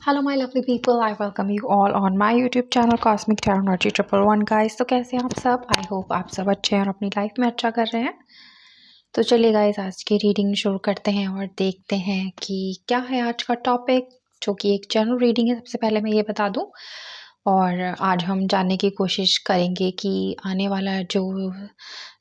Hello my lovely people, I welcome you all on my YouTube channel Cosmic Tarot 111 guys। तो कैसे हैं आप सब? आई होप आप सब अच्छे हैं और अपनी लाइफ में अच्छा कर रहे हैं। तो चलिए गाइस, आज की रीडिंग शुरू करते हैं और देखते हैं कि क्या है आज का टॉपिक, जो कि एक जनरल रीडिंग है। सबसे पहले मैं ये बता दूं, और आज हम जानने की कोशिश करेंगे कि आने वाला जो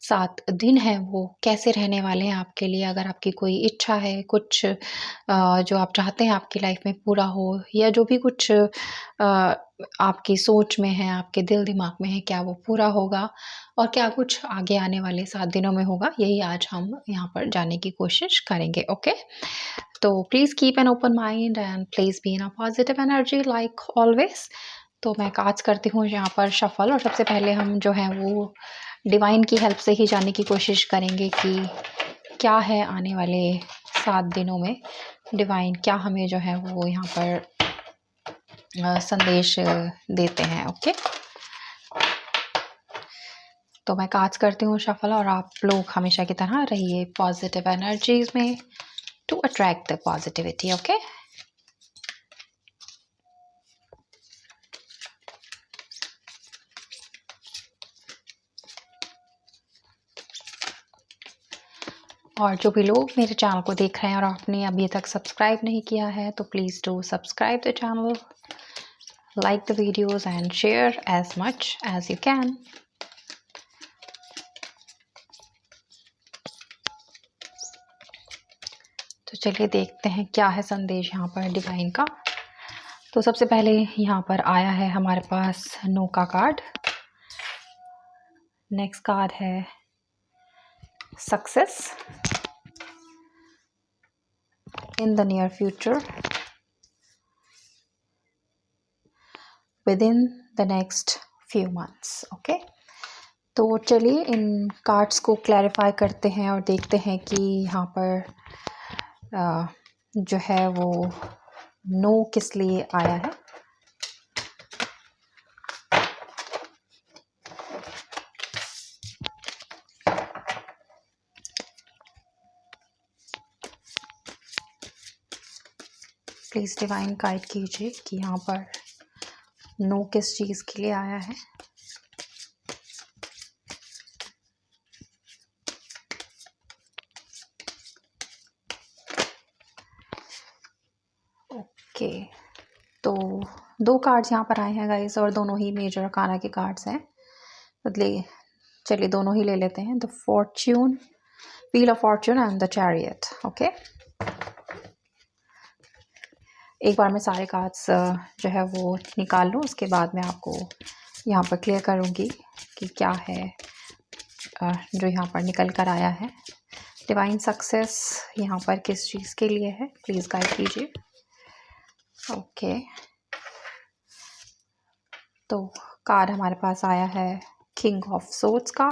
7 दिन है वो कैसे रहने वाले हैं आपके लिए। अगर आपकी कोई इच्छा है, कुछ जो आप चाहते हैं आपकी लाइफ में पूरा हो, या जो भी कुछ आपकी सोच में है, आपके दिल दिमाग में है, क्या वो पूरा होगा और क्या कुछ आगे आने वाले 7 दिनों में होगा, यही आज हम यहाँ पर जानने की कोशिश करेंगे। ओके, तो please keep an open mind and please be in a positive energy like always. तो मैं कार्ड्स करती हूँ यहाँ पर शफल, और सबसे पहले हम जो है वो डिवाइन की हेल्प से ही जानने की कोशिश करेंगे कि क्या है आने वाले 7 दिनों में। डिवाइन क्या हमें जो है वो यहाँ पर संदेश देते हैं। ओके, तो मैं कार्ड्स करती हूँ शफल, और आप लोग हमेशा की तरह रहिए पॉजिटिव एनर्जीज में to attract the positivity. Okay, और जो भी लोग मेरे चैनल को देख रहे हैं और आपने अभी तक सब्सक्राइब नहीं किया है, तो please do subscribe the channel, like the videos and share as much as you can। तो चलिए देखते हैं क्या है संदेश यहाँ पर डिवाइन का। तो सबसे पहले यहाँ पर आया है हमारे पास नो का कार्ड। नेक्स्ट कार्ड है success in the near future with in the next few months. Okay, तो चलिए इन कार्ड्स को क्लैरिफाई करते हैं और देखते हैं कि यहाँ पर जो है वो नो किस लिए आया है। प्लीज़ डिवाइन गाइड कीजिए कि यहाँ पर नो किस चीज़ के लिए आया है। ओके, तो 2 कार्ड्स यहाँ पर आए हैं गाइस, और दोनों ही मेजर अरकाना के कार्ड्स हैं। बदले चलिए दोनों ही ले लेते हैं। The Fortune, wheel of Fortune and the chariot. Okay, एक बार मैं सारे कार्ड्स जो है वो निकाल लूँ, उसके बाद मैं आपको यहाँ पर क्लियर करूँगी कि क्या है जो यहाँ पर निकल कर आया है। डिवाइन सक्सेस यहाँ पर किस चीज़ के लिए है, प्लीज़ गाइड कीजिए। ओके, तो कार्ड हमारे पास आया है किंग ऑफ सोर्ड्स का,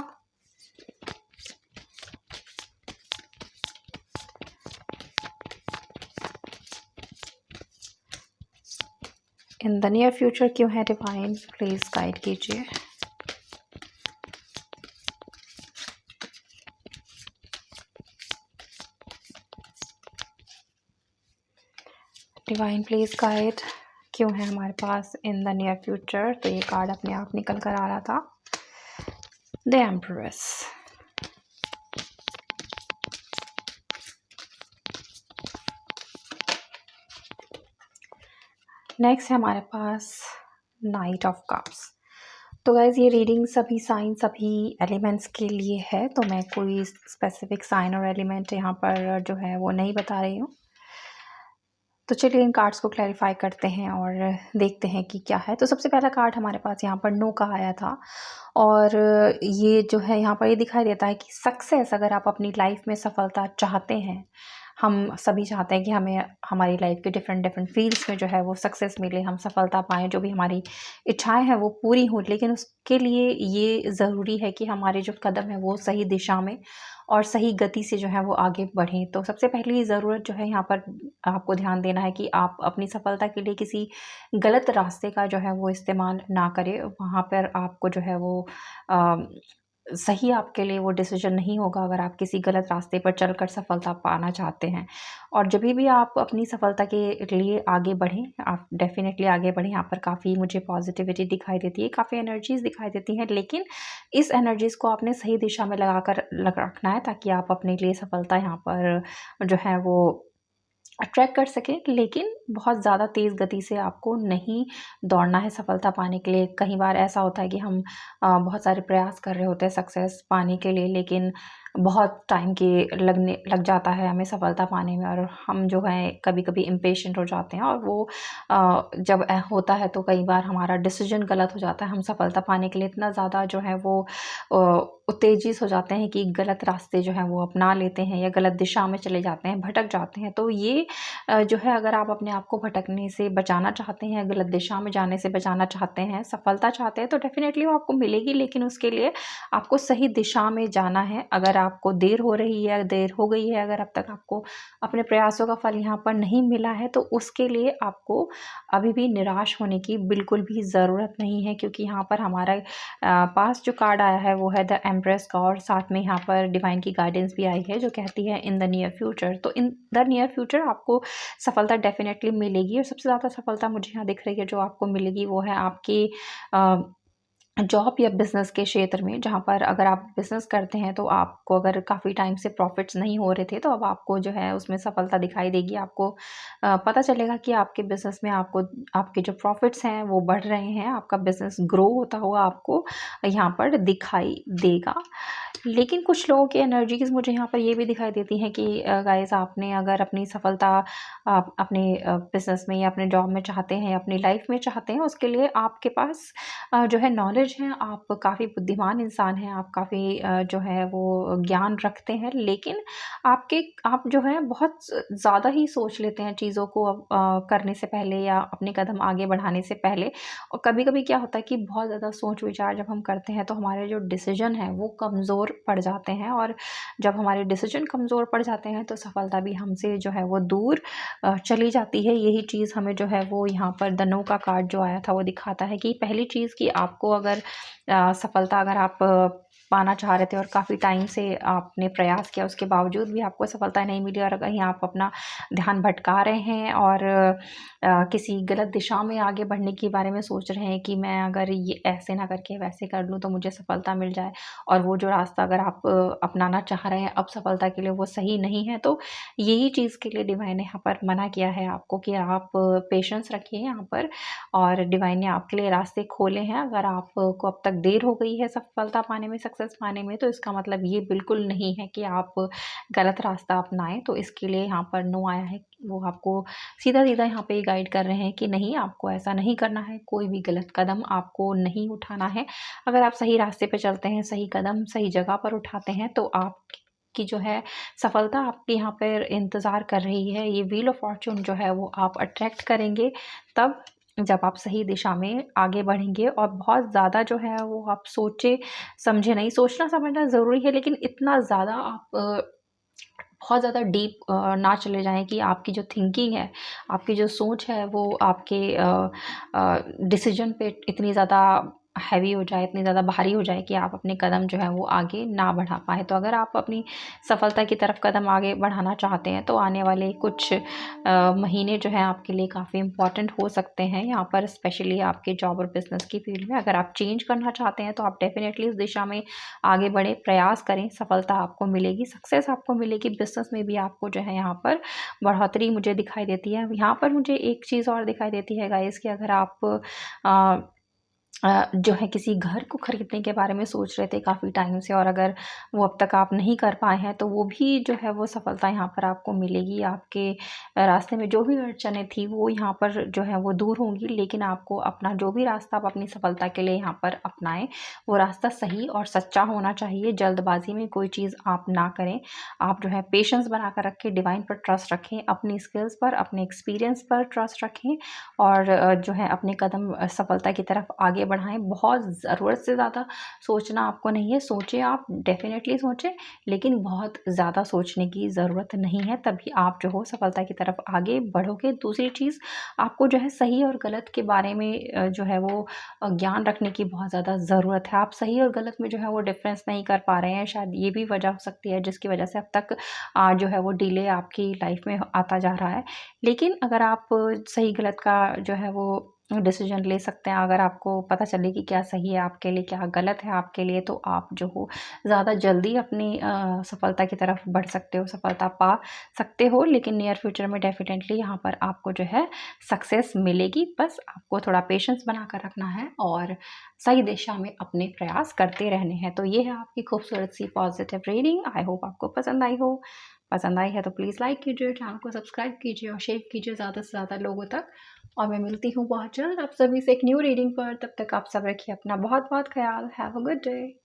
इन द नियर फ्यूचर क्यों है डिवाइन, प्लीज़ गाइड कीजिए। डिवाइन प्लीज़ गाइड क्यों है हमारे पास इन द नियर फ्यूचर। तो ये कार्ड अपने आप निकल कर आ रहा था, द एम्प्रेस। नेक्स्ट है हमारे पास नाइट ऑफ कप्स। तो गाइज ये रीडिंग सभी साइन, सभी एलिमेंट्स के लिए है, तो मैं कोई स्पेसिफिक साइन और एलिमेंट यहाँ पर जो है वो नहीं बता रही हूँ। तो चलिए इन कार्ड्स को क्लैरिफाई करते हैं और देखते हैं कि क्या है। तो सबसे पहला कार्ड हमारे पास यहाँ पर नो का आया था, और ये जो है यहाँ पर ये दिखाई देता है कि सक्सेस, अगर आप अपनी लाइफ में सफलता चाहते हैं, हम सभी चाहते हैं कि हमें हमारी लाइफ के डिफरेंट डिफरेंट फील्ड्स में जो है वो सक्सेस मिले, हम सफलता पाएँ, जो भी हमारी इच्छाएं हैं वो पूरी हों। लेकिन उसके लिए ये ज़रूरी है कि हमारे जो कदम है वो सही दिशा में और सही गति से जो है वो आगे बढ़ें। तो सबसे पहली ज़रूरत जो है यहाँ पर आपको ध्यान देना है कि आप अपनी सफलता के लिए किसी गलत रास्ते का जो है वो इस्तेमाल ना करें। वहाँ पर आपको जो है वो सही आपके लिए वो डिसीजन नहीं होगा अगर आप किसी गलत रास्ते पर चलकर सफलता पाना चाहते हैं। और जभी भी आप अपनी सफलता के लिए आगे बढ़ें, आप डेफ़िनेटली आगे बढ़ें। यहाँ पर काफ़ी मुझे पॉज़िटिविटी दिखाई देती है, काफ़ी एनर्जीज़ दिखाई देती हैं, लेकिन इस एनर्जीज़ को आपने सही दिशा में लगाकर रखना है, ताकि आप अपने लिए सफलता यहाँ पर जो है वो ट्रैक कर सकें। लेकिन बहुत ज़्यादा तेज़ गति से आपको नहीं दौड़ना है सफलता पाने के लिए। कई बार ऐसा होता है कि हम बहुत सारे प्रयास कर रहे होते हैं सक्सेस पाने के लिए, लेकिन बहुत टाइम लग जाता है हमें सफलता पाने में, और हम जो है कभी-कभी इम्पेशेंट हो जाते हैं, और वो जब होता है तो कई बार हमारा डिसीजन गलत हो जाता है। हम सफलता पाने के लिए इतना ज़्यादा जो है वो उत्तेजित हो जाते हैं कि गलत रास्ते जो हैं वो अपना लेते हैं, या गलत दिशा में चले जाते हैं, भटक जाते हैं। तो ये जो है, अगर आप अपने आप को भटकने से बचाना चाहते हैं, गलत दिशा में जाने से बचाना चाहते हैं, सफलता चाहते हैं, तो डेफ़िनेटली वो आपको मिलेगी, लेकिन उसके लिए आपको सही दिशा में जाना है। अगर आपको देर हो रही है, देर हो गई है, अगर अब तक आपको अपने प्रयासों का फल यहाँ पर नहीं मिला है, तो उसके लिए आपको अभी भी निराश होने की बिल्कुल भी ज़रूरत नहीं है, क्योंकि यहाँ पर हमारा पास जो कार्ड आया है वो है द एम्प्रेस का, और साथ में यहाँ पर डिवाइन की गाइडेंस भी आई है जो कहती है इन द नियर फ्यूचर। तो इन द नियर फ्यूचर आपको सफलता डेफ़िनेटली मिलेगी, और सबसे ज़्यादा सफलता मुझे यहाँ दिख रही है जो आपको मिलेगी, वो है आपकी अ, जॉब या बिज़नेस के क्षेत्र में, जहाँ पर अगर आप बिज़नेस करते हैं तो आपको अगर काफ़ी टाइम से प्रॉफ़िट्स नहीं हो रहे थे, तो अब आपको जो है उसमें सफलता दिखाई देगी। आपको पता चलेगा कि आपके बिज़नेस में आपको आपके जो प्रॉफ़िट्स हैं वो बढ़ रहे हैं, आपका बिज़नेस ग्रो होता हुआ आपको यहाँ पर दिखाई देगा। लेकिन कुछ लोगों की एनर्जीज़ मुझे यहाँ पर ये भी दिखाई देती हैं कि गाइज़, आपने अगर अपनी सफलता आप अपने बिज़नेस में या अपने जॉब में चाहते हैं, या अपनी लाइफ़ में चाहते हैं, उसके लिए आपके पास जो है नॉलेज है, आप काफ़ी बुद्धिमान इंसान हैं, आप काफ़ी जो है वो ज्ञान रखते हैं, लेकिन आप जो है बहुत ज़्यादा ही सोच लेते हैं चीज़ों को करने से पहले, या अपने कदम आगे बढ़ाने से पहले। और कभी-कभी क्या होता है कि बहुत ज़्यादा सोच-विचार जब हम करते हैं, तो हमारे जो डिसीज़न हैं वो कमज़ोर पड़ जाते हैं, और जब हमारे डिसीज़न कमज़ोर पड़ जाते हैं, तो सफलता भी हमसे जो है वो दूर चली जाती है। यही चीज़ हमें जो है वो यहाँ पर द नो का कार्ड जो आया था वो दिखाता है कि पहली चीज़ कि आपको अगर सफलता अगर आप पाना चाह रहे थे, और काफ़ी टाइम से आपने प्रयास किया, उसके बावजूद भी आपको सफलता नहीं मिली, और कहीं आप अपना ध्यान भटका रहे हैं, और किसी गलत दिशा में आगे बढ़ने के बारे में सोच रहे हैं कि मैं अगर ये ऐसे ना करके वैसे कर लूँ तो मुझे सफलता मिल जाए, और वो जो रास्ता अगर आप अपनाना चाह रहे हैं अब सफलता के लिए, वो सही नहीं है, तो यही चीज़ के लिए डिवाइन ने यहाँ पर मना किया है आपको कि आप पेशेंस रखिए यहाँ पर, और डिवाइन ने आपके लिए रास्ते खोले हैं। अगर आपको अब तक देर हो गई है सफलता पाने में, सक्सेस पाने में, तो इसका मतलब ये बिल्कुल नहीं है कि आप गलत रास्ता अपनाएँ। तो इसके लिए यहाँ पर नो आया है, वो आपको सीधा-सीधा यहाँ पे गाइड कर रहे हैं कि नहीं, आपको ऐसा नहीं करना है, कोई भी गलत कदम आपको नहीं उठाना है। अगर आप सही रास्ते पे चलते हैं, सही कदम सही जगह पर उठाते हैं, तो आपकी जो है सफलता आपके यहाँ पर इंतज़ार कर रही है। ये व्हील ऑफ फॉर्च्यून जो है वो आप अट्रैक्ट करेंगे तब, जब आप सही दिशा में आगे बढ़ेंगे, और बहुत ज़्यादा जो है वो आप सोचे समझे नहीं, सोचना समझना ज़रूरी है, लेकिन इतना ज़्यादा आप बहुत ज़्यादा डीप ना चले जाएँ कि आपकी जो थिंकिंग है, आपकी जो सोच है, वो आपके डिसीज़न पे इतनी ज़्यादा हैवी हो जाए, इतनी ज़्यादा भारी हो जाए कि आप अपने कदम जो है वो आगे ना बढ़ा पाएँ। तो अगर आप अपनी सफलता की तरफ कदम आगे बढ़ाना चाहते हैं, तो आने वाले कुछ महीने जो हैं आपके लिए काफ़ी इम्पोर्टेंट हो सकते हैं। यहाँ पर स्पेशली आपके जॉब और बिज़नेस की फ़ील्ड में अगर आप चेंज करना चाहते हैं, तो आप डेफ़िनेटली इस दिशा में आगे बढ़ें, प्रयास करें, सफलता आपको मिलेगी, सक्सेस आपको मिलेगी। बिज़नेस में भी आपको जो है यहाँ पर बढ़ोतरी मुझे दिखाई देती है। यहाँ पर मुझे एक चीज़ और दिखाई देती है गाइज़, कि अगर आप अ जो है किसी घर को खरीदने के बारे में सोच रहे थे काफ़ी टाइम से, और अगर वो अब तक आप नहीं कर पाए हैं, तो वो भी जो है वो सफलता यहाँ पर आपको मिलेगी। आपके रास्ते में जो भी अड़चनें थी वो यहाँ पर जो है वो दूर होंगी, लेकिन आपको अपना जो भी रास्ता आप अपनी सफलता के लिए यहाँ पर अपनाएँ, वो रास्ता सही और सच्चा होना चाहिए। जल्दबाज़ी में कोई चीज़ आप ना करें। आप जो है पेशेंस बनाकर रखें, डिवाइन पर ट्रस्ट रखें, अपनी स्किल्स पर, अपने एक्सपीरियंस पर ट्रस्ट रखें, और जो है अपने कदम सफलता की तरफ आगे आगे बढ़ाएँ। बहुत ज़रूरत से ज़्यादा सोचना आपको नहीं है, सोचें आप, डेफ़िनेटली सोचें, लेकिन बहुत ज़्यादा सोचने की ज़रूरत नहीं है, तभी आप जो हो सफलता की तरफ आगे बढ़ोगे। दूसरी चीज़, आपको जो है सही और गलत के बारे में जो है वो ज्ञान रखने की बहुत ज़्यादा ज़रूरत है। आप सही और गलत में जो है वो डिफ़रेंस नहीं कर पा रहे हैं, शायद ये भी वजह हो सकती है जिसकी वजह से अब तक जो है वो डिले आपकी लाइफ़ में आता जा रहा है। लेकिन अगर आप सही गलत का जो है वो डिसीज़न ले सकते हैं, अगर आपको पता चले कि क्या सही है आपके लिए, क्या गलत है आपके लिए, तो आप जो हो ज़्यादा जल्दी अपनी सफलता की तरफ बढ़ सकते हो, सफलता पा सकते हो। लेकिन नियर फ्यूचर में डेफ़िनेटली यहाँ पर आपको जो है सक्सेस मिलेगी। बस आपको थोड़ा पेशेंस बनाकर रखना है और सही दिशा में अपने प्रयास करते रहने हैं। तो ये है आपकी खूबसूरत सी पॉज़िटिव रीडिंग। आई होप आपको पसंद आई हो। पसंद आई है तो प्लीज़ लाइक कीजिए, चैनल को सब्सक्राइब कीजिए और शेयर कीजिए ज़्यादा से ज़्यादा लोगों तक। और मैं मिलती हूँ बहुत जल्द आप सभी से एक न्यू रीडिंग पर। तब तक आप सब रखिए अपना बहुत-बहुत ख़्याल। Have a good day.